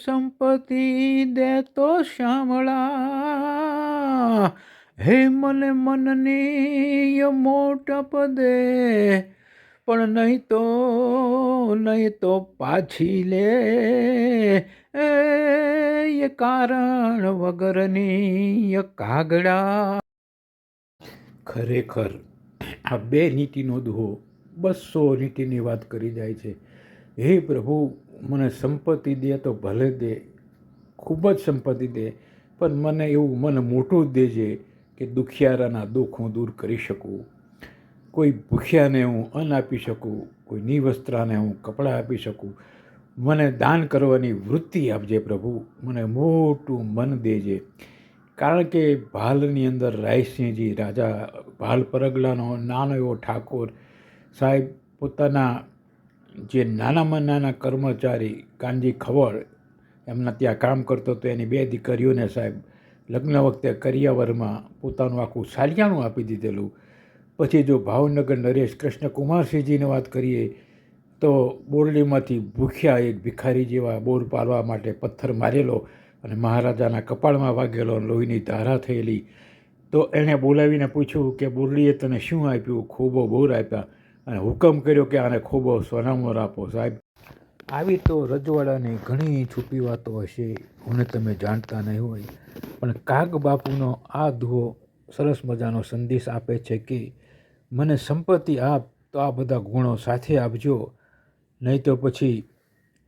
સંપત્તિ દે તો શામળા, હે મને મનની મોટપ દે, પણ નહીં તો પાછી લે એ કારણ વગરની કાગડા. ખરેખર આ બે નીતિનો દુહો 200 નીતિની વાત કરી જાય છે. હે પ્રભુ, મને સંપત્તિ દે તો ભલે દે, ખૂબ જ સંપત્તિ દે, પણ મને એવું મન મોટું જ દેજે કે દુખિયારાના દુઃખ હું દૂર કરી શકું, કોઈ ભૂખ્યાને હું અન્ન આપી શકું, કોઈ નિવસ્ત્રાને હું કપડાં આપી શકું. મને દાન કરવાની વૃત્તિ આપજે પ્રભુ, મને મોટું મન દેજે. કારણ કે ભાલની અંદર રાયસિંહજી રાજા, ભાલ પરગલાનો નાનો એવો ઠાકોર સાહેબ પોતાના જે નાનામાં નાના કર્મચારી કાનજી ખવડ એમના ત્યાં કામ કરતો હતો, એની 2 દીકરીઓને સાહેબ લગ્ન વખતે કરિયાવરમાં પોતાનું આખું સાલિયાણું આપી દીધેલું. પછી જો ભાવનગર નરેશ કૃષ્ણકુમારસિંહજીની વાત કરીએ તો બોરડીમાંથી ભૂખ્યા એક ભિખારી જેવા બોર પાડવા માટે પથ્થર મારેલો અને મહારાજાના કપાળમાં વાગેલો, લોહીની ધારા થયેલી. તો એણે બોલાવીને પૂછ્યું કે બોરડીએ તને શું આપ્યું? ખોબો બોર આપ્યા, અને હુકમ કર્યો કે આને ખોબો સોનામોર આપો. સાહેબ, આવી તો રજવાડાની ઘણી છુપી વાતો હશે, મને તમે જાણતા નહીં હોય, પણ કાગ બાપુનો આ દુહો સરસ મજાનો સંદેશ આપે છે કે મને સંપત્તિ આપ તો આ બધા ગુણો સાથે આપજો, નહીં તો પછી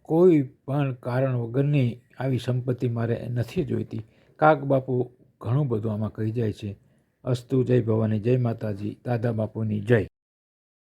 કોઈ પણ કારણ વગરની આવી સંપત્તિ મારે નથી જોઈતી. કાગ બાપુ ઘણું બધું આમાં કહી જાય છે. અસ્તુ, જય ભવાની, જય માતાજી, દાદા બાપુની જય.